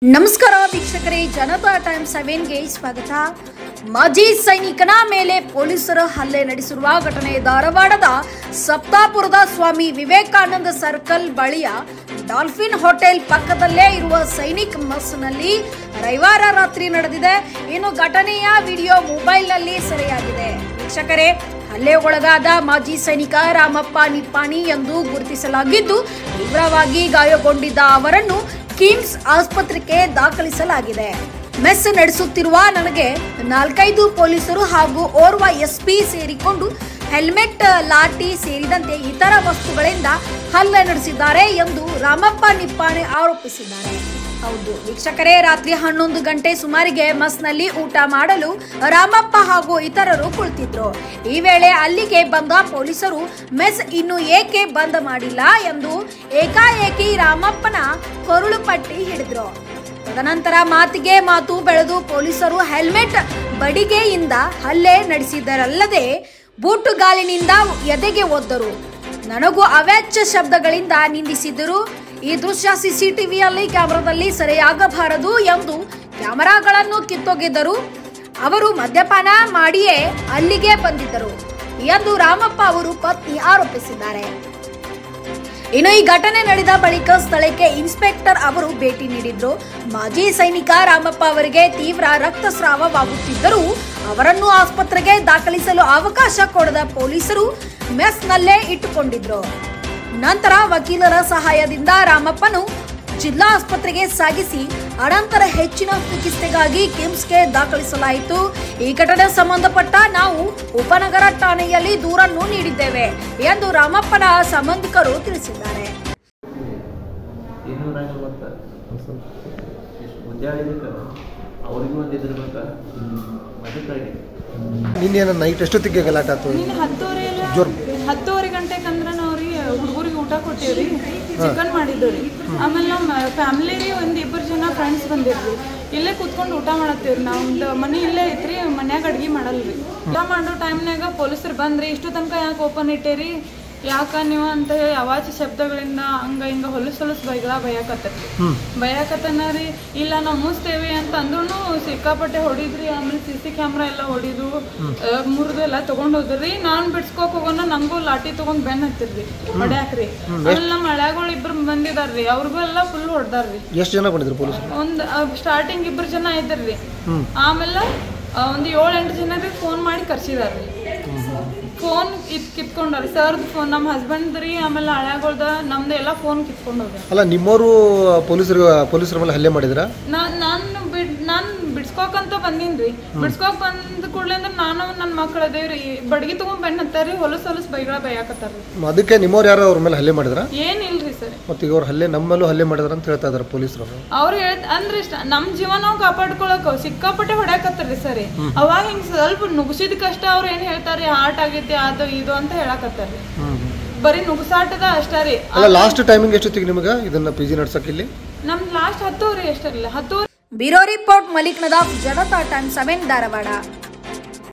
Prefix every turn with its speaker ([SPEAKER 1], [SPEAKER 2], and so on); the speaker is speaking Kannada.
[SPEAKER 1] ನಮಸ್ಕಾರ ವೀಕ್ಷಕರೇ, ಜನತಾ ಟೈಮ್ಸ್ 7ಗೆ ಸ್ವಾಗತ. ಮಾಜಿ ಸೈನಿಕನ ಮೇಲೆ ಪೊಲೀಸರು ಹಲ್ಲೆ ನಡೆಸಿರುವ ಘಟನೆ ಧಾರವಾಡದ ಸಪ್ತಾಪುರದ ಸ್ವಾಮಿ ವಿವೇಕಾನಂದ ಸರ್ಕಲ್ ಬಳಿಯ ಡಾಲ್ಫಿನ್ ಹೋಟೆಲ್ ಪಕ್ಕದಲ್ಲೇ ಇರುವ ಸೈನಿಕ್ ಮೆಸ್ನಲ್ಲಿ ರವಿವಾರ ರಾತ್ರಿ ನಡೆದಿದೆ. ಇನ್ನು ಘಟನೆಯ ವಿಡಿಯೋ ಮೊಬೈಲ್ನಲ್ಲಿ ಸೆರೆಯಾಗಿದೆ. ವೀಕ್ಷಕರೇ, ಹಲ್ಲೆಗೊಳಗಾದ ಮಾಜಿ ಸೈನಿಕ ರಾಮಪ್ಪ ನಿಪ್ಪಾಣಿ ಎಂದು ಗುರುತಿಸಲಾಗಿದ್ದು, ತೀವ್ರವಾಗಿ ಗಾಯಗೊಂಡಿದ್ದ ಅವರನ್ನು ಕಿಮ್ಸ್ ಆಸ್ಪತ್ರೆಗೆ ದಾಖಲಿಸಲಾಗಿದೆ. ಮೆಸ್ ನಡೆಸುತ್ತಿರುವ ನನಗೆ 4-5 ಪೊಲೀಸರು ಹಾಗೂ ಓರ್ವ ಎಸ್ಪಿ ಸೇರಿಕೊಂಡು ಹೆಲ್ಮೆಟ್, ಲಾಠಿ ಸೇರಿದಂತೆ ಇತರ ವಸ್ತುಗಳಿಂದ ಹಲ್ಲೆ ನಡೆಸಿದ್ದಾರೆ ಎಂದು ರಾಮಪ್ಪ ನಿಪ್ಪಾಣಿ ಆರೋಪಿಸಿದ್ದಾರೆ. ಹೌದು ವೀಕ್ಷಕರೇ, ರಾತ್ರಿ 11 ಗಂಟೆ ಸುಮಾರಿಗೆ ಮೆಸ್ನಲ್ಲಿ ಊಟ ಮಾಡಲು ರಾಮಪ್ಪ ಹಾಗೂ ಇತರರು ಕುಳಿತಿದ್ರು. ಈ ವೇಳೆ ಅಲ್ಲಿಗೆ ಬಂದ ಪೊಲೀಸರು ಮೆಸ್ ಇನ್ನು ಏಕೆ ಬಂದ್ ಮಾಡಿಲ್ಲ ಎಂದು ಏಕಾಏಕಿ ರಾಮಪ್ಪನ ಕೊರಳು ಪಟ್ಟಿ ಹಿಡಿದ್ರು. ತದನಂತರ ಮಾತಿಗೆ ಮಾತು ಬೆಳೆದು ಪೊಲೀಸರು ಹೆಲ್ಮೆಟ್ ಬಡಿಗೆಯಿಂದ ಹಲ್ಲೆ ನಡೆಸಿದರಲ್ಲದೆ ಬೂಟುಗಾಲಿನಿಂದ ಎದೆಗೆ ಒದ್ದರು. ನನಗೂ ಅವಾಚ್ಯ ಶಬ್ದಗಳಿಂದ ನಿಂದಿಸಿದರು. ಈ ದೃಶ್ಯ ಸಿಸಿಟಿವಿಯಲ್ಲಿ ಕ್ಯಾಮೆರಾದಲ್ಲಿ ಸೆರೆಯಾಗಬಾರದು ಎಂದು ಕ್ಯಾಮೆರಾಗಳನ್ನು ಕಿತ್ತೊಗೆದರು. ಅವರು ಮದ್ಯಪಾನ ಮಾಡಿಯೇ ಅಲ್ಲಿಗೆ ಬಂದಿದ್ದರು ಎಂದು ರಾಮಪ್ಪ ಅವರು ಪತ್ನಿ ಆರೋಪಿಸಿದ್ದಾರೆ. ಇನ್ನು ಈ ಘಟನೆ ನಡೆದ ಬಳಿಕ ಸ್ಥಳಕ್ಕೆ ಇನ್ಸ್ಪೆಕ್ಟರ್ ಅವರು ಭೇಟಿ ನೀಡಿದ್ರು. ಮಾಜಿ ಸೈನಿಕ ರಾಮಪ್ಪ ಅವರಿಗೆ ತೀವ್ರ ರಕ್ತಸ್ರಾವವಾಗುತ್ತಿದ್ದರೂ ಅವರನ್ನು ಆಸ್ಪತ್ರೆಗೆ ದಾಖಲಿಸಲು ಅವಕಾಶ ಕೊಡದ ಪೊಲೀಸರು ಮೆಸ್ನಲ್ಲೇ ಇಟ್ಟುಕೊಂಡಿದ್ರು. ನಂತರ ವಕೀಲರ ಸಹಾಯದಿಂದ ರಾಮಪ್ಪನು ಜಿಲ್ಲಾ ಆಸ್ಪತ್ರೆಗೆ ಸಾಗಿಸಿ ಅನಂತರ ಹೆಚ್ಚಿನ ಚಿಕಿತ್ಸೆಗಾಗಿ ಕಿಮ್ಸ್ಗೆ ದಾಖಲಿಸಲಾಯಿತು. ಈ ಘಟನೆ ಸಂಬಂಧಪಟ್ಟ ನಾವು ಉಪನಗರ ಠಾಣೆಯಲ್ಲಿ ದೂರನ್ನು ನೀಡಿದ್ದೇವೆ ಎಂದು ರಾಮಪ್ಪನ ಸಂಬಂಧಿಕರು ತಿಳಿಸಿದ್ದಾರೆ.
[SPEAKER 2] ನಿನ್ನೆ ನೈಟ್ ಎಷ್ಟೊತ್ತಿಗೆ ಗಲಾಟೆ ಆಯ್ತು?
[SPEAKER 3] 10:30 ಗಂಟೆಗೆ ಅಂದ್ರೆ ನಾವ್ರಿ ಹುಡುಗರಿಗೆ ಊಟ ಕೊಟ್ಟಿವ್ರಿ, ಚಿಕನ್ ಮಾಡಿದ್ವಿ. ಆಮೇಲೆ ನಮ್ಮ ಫ್ಯಾಮಿಲಿ ರೀ ಒಂದಿಬ್ಬರು ಜನ ಫ್ರೆಂಡ್ಸ್ ಬಂದಿರ್ರಿ. ಇಲ್ಲೇ ಕುತ್ಕೊಂಡು ಊಟ ಮಾಡತ್ತೀವ್ರಿ. ನಮ್ದು ಮನೆ ಇಲ್ಲೇ ಐತ್ರಿ, ಮನ್ಯಾಗ ಅಡ್ಗೆ ಮಾಡಲ್ರಿ. ಊಟ ಮಾಡೋ ಟೈಮ್ನಾಗ ಪೊಲೀಸರು ಬಂದ್ರಿ. ಇಷ್ಟು ತನಕ ಯಾಕೆ ಓಪನ್ ಇಟ್ಟೇರಿ, ಯಾಕ ನೀವು ಅಂತ ಹೇಳಿ ಅವಾಚ್ಯ ಶಬ್ದಗಳಿಂದ ಹಂಗ ಹಿಂಗ ಹೊಲಸು ಭಯಕತ್ತನರಿ. ಇಲ್ಲ ನಾವು ಮುಸ್ತೇವಿ ಅಂತ ಅಂದ್ರೂ ಸಿಕ್ಕಾಪಟ್ಟೆ ಹೊಡಿದ್ರಿ. ಆಮೇಲೆ CC ಕ್ಯಾಮ್ರಾ ಎಲ್ಲ ಹೊಡಿದು ಮುರಿದು ಎಲ್ಲ ತಗೊಂಡ್ ಹೋದ್ರಿ. ನಾನ್ ಬಿಡ್ಸ್ಕೋಕ್ ಹೋಗೋಣ ನಂಗೂ ಲಾಠಿ ತಗೊಂಡ್ ಬೆನ್ ಹತ್ತಿರ್ರಿ ಹೊಡ್ಯಾಕ್ರಿ. ಆಮೇಲೆ ನಮ್ಮ ಹಳ್ಯಾಗಳು ಇಬ್ರು ಬಂದಿದಾರ್ರಿ, ಅವ್ರಿಗೂ ಎಲ್ಲ ಫುಲ್ ಹೊಡ್ದಾರ್ರಿ.
[SPEAKER 2] ಎಷ್ಟು ಜನ ಬಂದಿದ್ರು ಪೊಲೀಸರು?
[SPEAKER 3] ಸ್ಟಾರ್ಟಿಂಗ್ 2 ಜನ ಇದ್ರಿ. ಆಮೇಲೆ ಒಂದು 7-8 ಜನರಿಗೆ ಫೋನ್ ಮಾಡಿ ಕರ್ಸಿದಾರ್ರಿ. ಫೋನ್ ಕಿತ್ಕೊಂಡ್ರಿ ಸರ್ದು ಫೋನ್, ನಮ್ಮ ಹಸ್ಬೆಂಡ್ ರೀ, ಆಮೇಲೆ ಹಳ್ಯಾಗಳ್ದ ನಮ್ದು ಎಲ್ಲ ಫೋನ್ ಕಿತ್ಕೊಂಡು ಹೋಗ್ರಿ.
[SPEAKER 2] ಅಲ್ಲ, ನಿಮ್ಮವರು ಪೊಲೀಸರ ಮೇಲೆ ಹಲ್ಲೆ ಮಾಡಿದ್ರ?
[SPEAKER 3] ನಾನು ಬಿಡ್ಸ್ಕೋಕಂತ ಬಂದಿನ್ರಿ. ಬಿಡ್ಸ್ಕೋಕ್ ಬಂದ ಕೂಡಲೇ ಅಂದ್ರೆ ನಾನು ನನ್ನ ಮಕ್ಕಳು ಅದೇವ್ರಿ, ಬಡ್ಗಿ ತಗೊಂಡ್ ಬೆನ್ ಹತ್ತಾರಿ, ಹೊಲಸು ಭಯಕತ್ತಾರ್ರಿ.
[SPEAKER 2] ಅದಕ್ಕೆ ನಿಮ್ಮವ್ರು ಯಾರು ಅವ್ರ ಮೇಲೆ ಹಲ್ಲೆ ಮಾಡಿದ್ರ?
[SPEAKER 3] ಏನಿಲ್ರಿ ಸರ್.
[SPEAKER 2] ಮತ್ತೆ ಈಗ ಅವ್ರ ಹಲ್ಲೆ ನಮ್ಮಲ್ಲೂ ಹಲ್ಲೆ ಮಾಡಿದ್ರ ಅಂತ ಹೇಳ್ತಾ ಇದಾರೆ ಪೊಲೀಸರು.
[SPEAKER 3] ಅವ್ರು ಅಂದ್ರೆ ನಮ್ ಜೀವನ ನಾವು ಕಾಪಾಡ್ಕೊಳಕ್ ಸಿಕ್ಕಾಪಟ್ಟೆ ಹೊಡ್ಯಾಕತ್ತಾರ್ರಿ ಸರಿ. ಅವಾಗ ಹಿಂಗ್ ಸ್ವಲ್ಪ ನುಗ್ಸಿದ ಕಷ್ಟ ಅವ್ರು ಏನ್ ಹೇಳ್ತಾರಿ, ಹಾರ್ಟ್ ಆಗೈತಿ ಅದು ಇದು ಅಂತ ಹೇಳಕತ್ತಾರ್ರಿ. ಬರೀ ನುಗ್ಸಾಟದ ಅಷ್ಟೇ ರೀ.
[SPEAKER 2] ಅಲ್ಲ, ಲಾಸ್ಟ್ ಟೈಮಿಂಗ್ ಎಷ್ಟೊತ್ತಿಗೆ ನಿಮ್ಗೆ ಇದನ್ನ PG ನಡ್ಸಕ್ ಇಲ್ಲಿ?
[SPEAKER 3] ನಮ್ದು last 10 ಎಷ್ಟರಿಲ್ಲ 10.
[SPEAKER 1] Bureau report, Malik Nadaf, Janata times 7 Dharwad.